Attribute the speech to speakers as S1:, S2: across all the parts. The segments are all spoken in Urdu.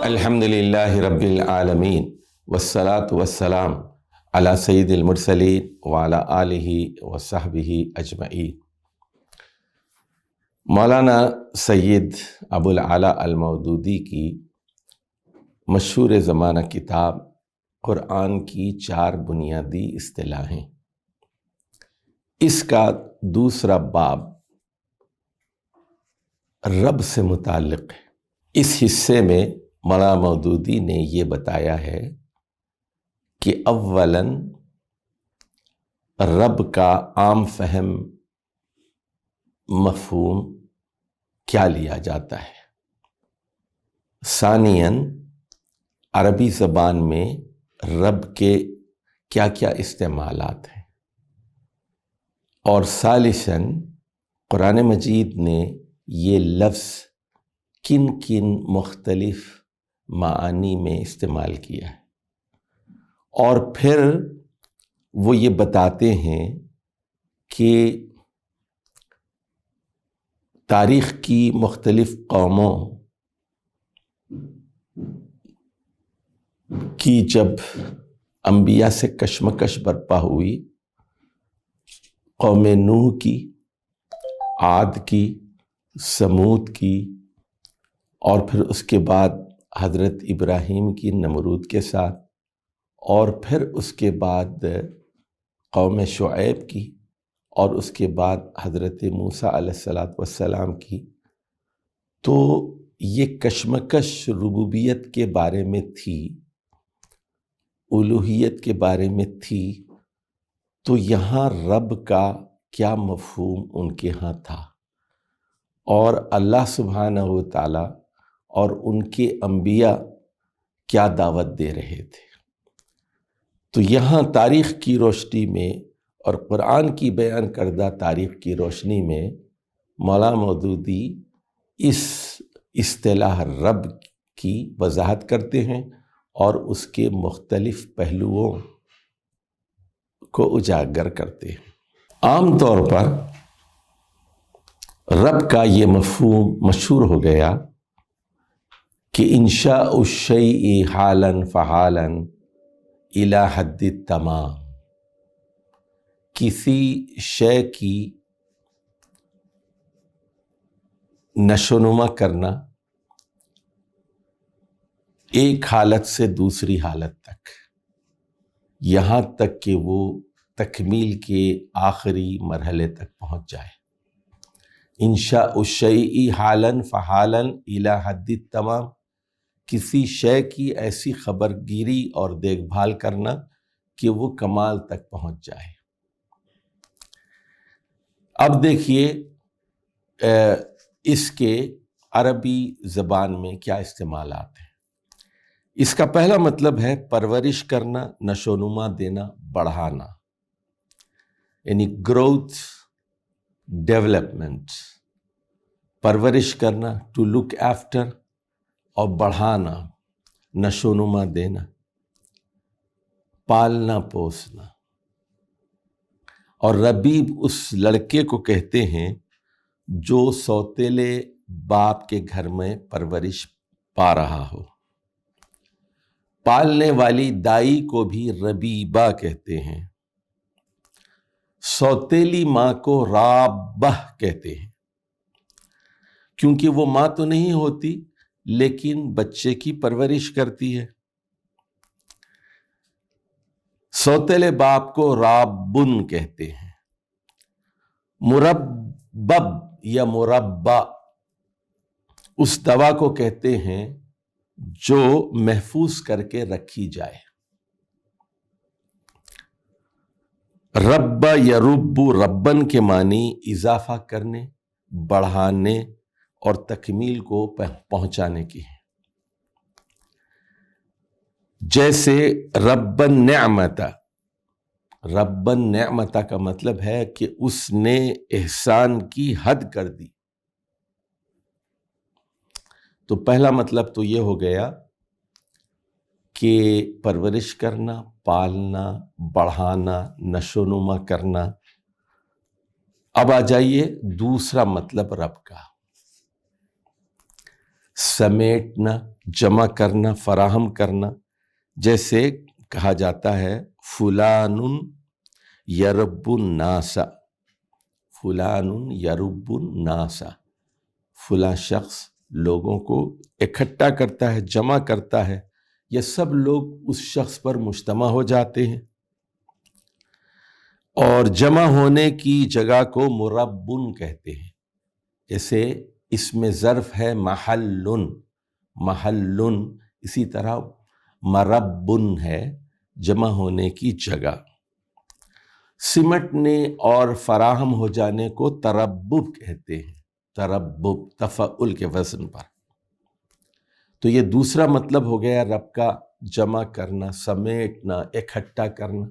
S1: الحمدللہ رب العالمین والصلاة والسلام علی سید المرسلین وعلی آلہ وصحبہ اجمعین۔ مولانا سید ابو العلا المودودی کی مشہور زمانہ کتاب قرآن کی 4 بنیادی اصطلاحیں، اس کا دوسرا باب رب سے متعلق ہے۔ اس حصے میں مولانا مودودی نے یہ بتایا ہے کہ اولاً رب کا عام فہم مفہوم کیا لیا جاتا ہے، ثانیاً عربی زبان میں رب کے کیا کیا استعمالات ہیں، اور ثالثاً قرآن مجید نے یہ لفظ کن کن مختلف معانی میں استعمال کیا ہے، اور پھر وہ یہ بتاتے ہیں کہ تاریخ کی مختلف قوموں کی جب انبیاء سے کشمکش برپا ہوئی، قوم نوح کی، عاد کی، سمود کی، اور پھر اس کے بعد حضرت ابراہیم کی نمرود کے ساتھ، اور پھر اس کے بعد قوم شعیب کی، اور اس کے بعد حضرت موسیٰ علیہ السلام کی، تو یہ کشمکش ربوبیت کے بارے میں تھی، الوہیت کے بارے میں تھی، تو یہاں رب کا کیا مفہوم ان کے ہاں تھا، اور اللہ سبحانہ و تعالی اور ان کے انبیاء کیا دعوت دے رہے تھے۔ تو یہاں تاریخ کی روشنی میں اور قرآن کی بیان کردہ تاریخ کی روشنی میں مولانا مودودی اس اصطلاح رب کی وضاحت کرتے ہیں اور اس کے مختلف پہلوؤں کو اجاگر کرتے ہیں۔ عام طور پر رب کا یہ مفہوم مشہور ہو گیا کہ انشاء الشیء حالا فحالا الی حد التمام، کسی شے کی نشو نما کرنا ایک حالت سے دوسری حالت تک، یہاں تک کہ وہ تکمیل کے آخری مرحلے تک پہنچ جائے۔ انشاء الشیء حالا فحالا الی حد التمام، کسی شے کی ایسی خبر گیری اور دیکھ بھال کرنا کہ وہ کمال تک پہنچ جائے۔ اب دیکھیے اس کے عربی زبان میں کیا استعمالات ہیں۔ اس کا پہلا مطلب ہے پرورش کرنا، نشو و نما دینا، بڑھانا، یعنی گروتھ، ڈیولپمنٹ، پرورش کرنا، ٹو لک آفٹر، اور بڑھانا، نشو و نما دینا، پالنا پوسنا۔ اور ربیب اس لڑکے کو کہتے ہیں جو سوتیلے باپ کے گھر میں پرورش پا رہا ہو۔ پالنے والی دائی کو بھی ربیبہ کہتے ہیں، سوتیلی ماں کو رابہ کہتے ہیں، کیونکہ وہ ماں تو نہیں ہوتی لیکن بچے کی پرورش کرتی ہے۔ سوتیلے باپ کو رابن کہتے ہیں۔ مربب یا مربع اس دوا کو کہتے ہیں جو محفوظ کر کے رکھی جائے۔ رب یا رب ربن کے معنی اضافہ کرنے، بڑھانے اور تکمیل کو پہنچانے کی ہے۔ جیسے ربن نعمت، ربن نعمت کا مطلب ہے کہ اس نے احسان کی حد کر دی۔ تو پہلا مطلب تو یہ ہو گیا کہ پرورش کرنا، پالنا، بڑھانا، نشو و نما کرنا۔ اب آ جائیے دوسرا مطلب رب کا۔ سمیٹنا، جمع کرنا، فراہم کرنا. جیسے کہا جاتا ہے فلان یرب الناس، فلان یرب الناس، فلاں شخص لوگوں کو اکٹھا کرتا ہے، جمع کرتا ہے، یا سب لوگ اس شخص پر مجتمع ہو جاتے ہیں. اور جمع ہونے کی جگہ کو مربن کہتے ہیں. جیسے اس میں ظرف ہے محلن، محلن، اسی طرح مربن ہے جمع ہونے کی جگہ. سمٹنے اور فراہم ہو جانے کو تربب کہتے ہیں، تربب تفعل کے وزن پر. تو یہ دوسرا مطلب ہو گیا رب کا، جمع کرنا، سمیٹنا، اکٹھا کرنا.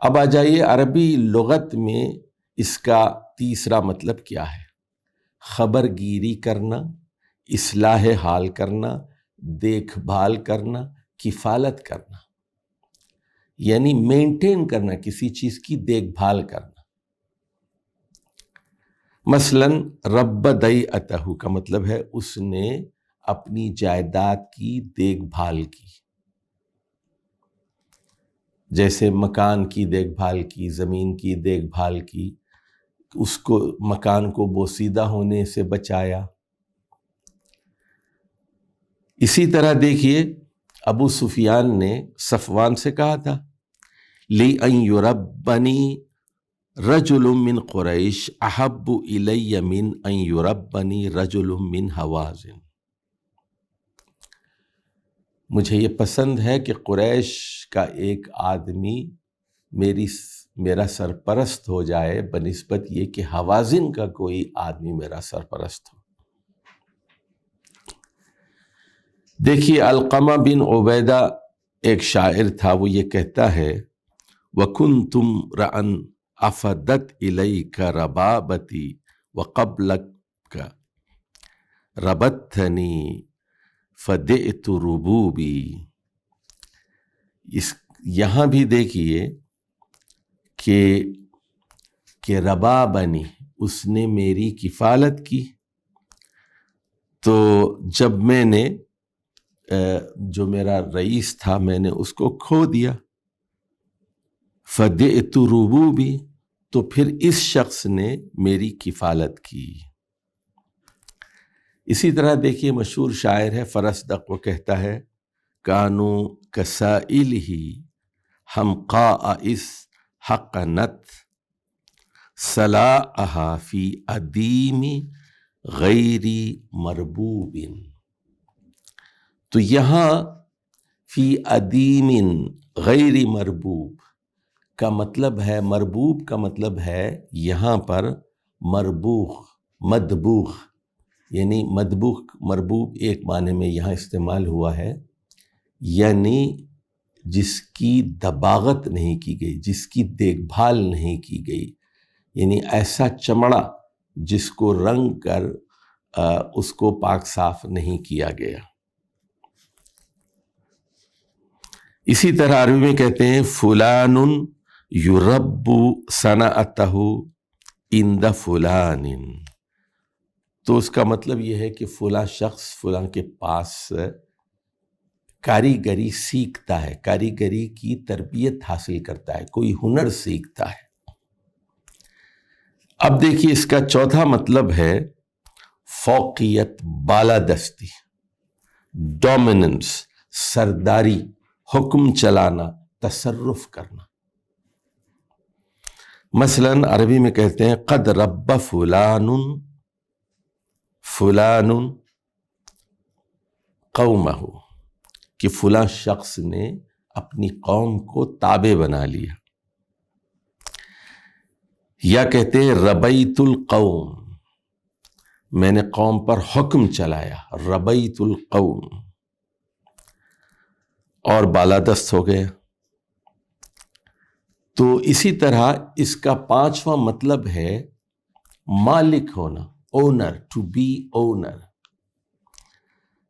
S1: اب آ جائیے عربی لغت میں اس کا تیسرا مطلب کیا ہے. خبر گیری کرنا، اصلاح حال کرنا، دیکھ بھال کرنا، کفالت کرنا، یعنی مینٹین کرنا، کسی چیز کی دیکھ بھال کرنا. مثلا رب دیعتہ کا مطلب ہے اس نے اپنی جائیداد کی دیکھ بھال کی. جیسے مکان کی دیکھ بھال کی، زمین کی دیکھ بھال کی، اس کو مکان کو بوسیدہ ہونے سے بچایا. اسی طرح دیکھیے ابو سفیان نے صفوان سے کہا تھا لِأَن يُرَبَّنِي رَجُلٌ مِّن قُرَيْشٍ أَحَبُّ إِلَيَّ مِنْ أَن يُرَبَّنِي رَجُلٌ مِّن هَوَازِن. مجھے یہ پسند ہے کہ قریش کا ایک آدمی میرا سرپرست ہو جائے بنسبت یہ کہ حوازن کا کوئی آدمی میرا سرپرست ہو. دیکھیے علقمہ بن عبیدہ ایک شاعر تھا، وہ یہ کہتا ہے وَكُنْتُمْ رَأَنْ أَفَدَتْ إِلَيْكَ رَبَابَتِي وَقَبْلَكَ رَبَتْتَنِي فَدِعْتُ رُبُوبِي. یہاں بھی دیکھیے کہ ربابنی، اس نے میری کفالت کی. تو جب میں نے جو میرا رئیس تھا میں نے اس کو کھو دیا. فَدِعْتُ رُبُوبِي، تو پھر اس شخص نے میری کفالت کی. اسی طرح دیکھیے مشہور شاعر ہے فرزدق، وہ کہتا ہے کانو کسائلہ ہم قائس حقنت صلاحہ فی ادیم غیر مربوب. تو یہاں فی ادیم غیر مربوب کا مطلب ہے، مربوب کا مطلب ہے یہاں پر مربوخ، مدبوخ، یعنی مدبوخ مربوب ایک معنی میں یہاں استعمال ہوا ہے، یعنی جس کی دباغت نہیں کی گئی، جس کی دیکھ بھال نہیں کی گئی، یعنی ایسا چمڑا جس کو رنگ کر اس کو پاک صاف نہیں کیا گیا. اسی طرح عربی میں کہتے ہیں فلان یرب صنعتہ عند فلان. تو اس کا مطلب یہ ہے کہ فلاں شخص فلاں کے پاس کاریگری سیکھتا ہے، کاریگری کی تربیت حاصل کرتا ہے، کوئی ہنر سیکھتا ہے. اب دیکھیے اس کا چوتھا مطلب ہے فوقیت، بالادستی، ڈومیننس، سرداری، حکم چلانا، تصرف کرنا. مثلا عربی میں کہتے ہیں قد رب فلان فلان قومہ، کہ فلاں شخص نے اپنی قوم کو تابع بنا لیا. یا کہتے ہیں ربیت القوم، میں نے قوم پر حکم چلایا، ربیت القوم، اور بالادست ہو گیا. تو اسی طرح اس کا پانچواں مطلب ہے مالک ہونا، اونر، ٹو بی اونر.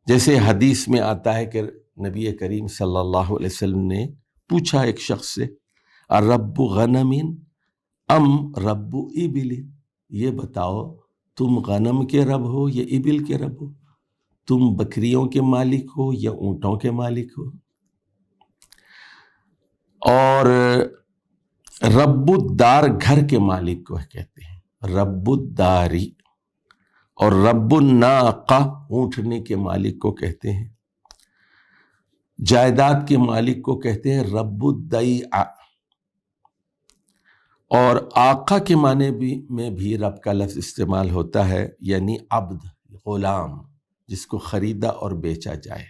S1: جیسے حدیث میں آتا ہے کہ نبی کریم صلی اللہ علیہ وسلم نے پوچھا ایک شخص سے الرب غنم ام رب ابل، یہ بتاؤ تم غنم کے رب ہو یا ابل کے رب ہو، تم بکریوں کے مالک ہو یا اونٹوں کے مالک ہو۔ اور رب الدار گھر کے مالک کو کہتے ہیں، رب الداری، اور رب الناقہ اونٹنے کے مالک کو کہتے ہیں، جائیداد کے مالک کو کہتے ہیں رب الدیع، اور آقا کے معنی میں بھی رب کا لفظ استعمال ہوتا ہے، یعنی عبد، غلام، جس کو خریدا اور بیچا جائے۔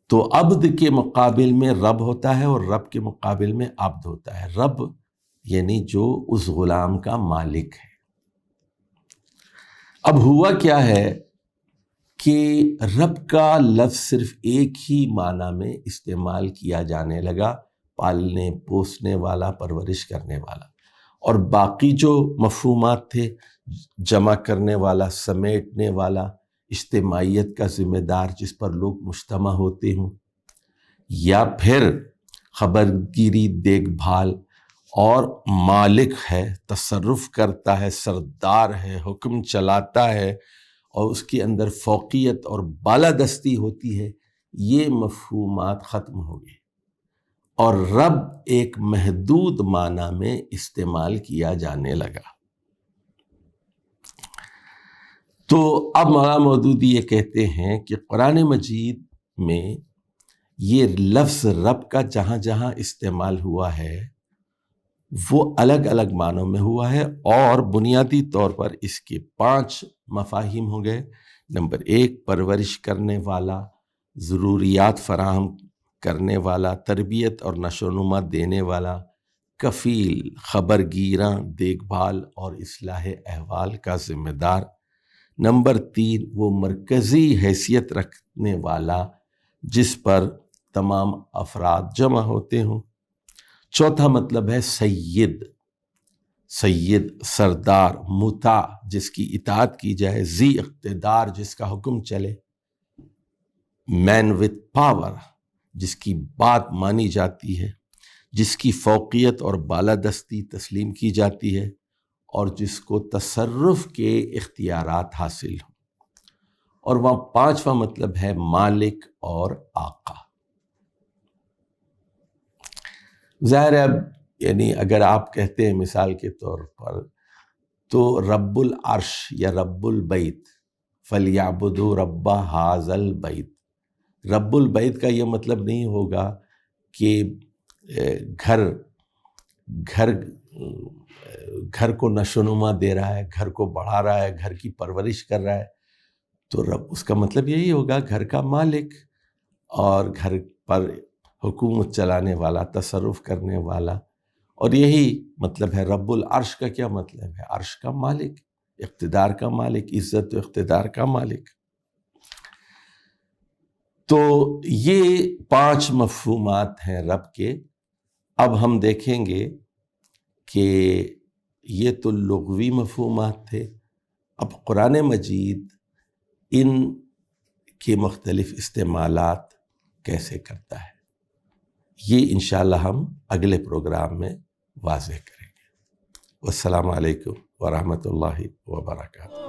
S1: تو عبد کے مقابل میں رب ہوتا ہے اور رب کے مقابل میں عبد ہوتا ہے۔ رب یعنی جو اس غلام کا مالک ہے۔ اب ہوا کیا ہے کہ رب کا لفظ صرف ایک ہی معنی میں استعمال کیا جانے لگا، پالنے پوسنے والا، پرورش کرنے والا، اور باقی جو مفہومات تھے، جمع کرنے والا، سمیٹنے والا، اجتماعیت کا ذمہ دار جس پر لوگ مجتمع ہوتے ہوں، یا پھر خبرگیری، دیکھ بھال، اور مالک ہے، تصرف کرتا ہے، سردار ہے، حکم چلاتا ہے، اور اس کے اندر فوقیت اور بالادستی ہوتی ہے، یہ مفہومات ختم ہو گئے اور رب ایک محدود معنی میں استعمال کیا جانے لگا۔ تو اب مولانا مودودی یہ کہتے ہیں کہ قرآن مجید میں یہ لفظ رب کا جہاں جہاں استعمال ہوا ہے وہ الگ الگ معنوں میں ہوا ہے، اور بنیادی طور پر اس کے 5 مفاہیم ہو گئے۔ نمبر 1، پرورش کرنے والا، ضروریات فراہم کرنے والا، تربیت اور نشو و نما دینے والا، کفیل، خبرگیراں، دیکھ بھال اور اصلاح احوال کا ذمہ دار۔ نمبر 3، وہ مرکزی حیثیت رکھنے والا جس پر تمام افراد جمع ہوتے ہوں۔ چوتھا مطلب ہے سید، سردار، مطاع جس کی اطاعت کی جائے، ذی اقتدار جس کا حکم چلے، مین وتھ پاور جس کی بات مانی جاتی ہے، جس کی فوقیت اور بالادستی تسلیم کی جاتی ہے، اور جس کو تصرف کے اختیارات حاصل ہوں۔ اور وہاں 5واں مطلب ہے مالک اور آقا۔ ظاہر ہے، یعنی اگر آپ کہتے ہیں مثال کے طور پر تو رب العرش یا رب البیت، فَلْيَعْبُدُوا رَبَّ هَٰذَا الْبَيْتِ، رب البیت کا یہ مطلب نہیں ہوگا کہ گھر کو نشو و نما دے رہا ہے، گھر کو بڑھا رہا ہے، گھر کی پرورش کر رہا ہے، تو رب اس کا مطلب یہی ہوگا گھر کا مالک اور گھر پر حکومت چلانے والا، تصرف کرنے والا۔ اور یہی مطلب ہے رب العرش کا کیا مطلب ہے؟ عرش کا مالک، اقتدار کا مالک، عزت و اقتدار کا مالک۔ تو یہ 5 مفہومات ہیں رب کے۔ اب ہم دیکھیں گے کہ یہ تو لغوی مفہومات تھے، اب قرآن مجید ان کے مختلف استعمالات کیسے کرتا ہے، یہ انشاءاللہ ہم اگلے پروگرام میں واضح کریں گے۔ والسلام علیکم ورحمۃ اللہ وبرکاتہ۔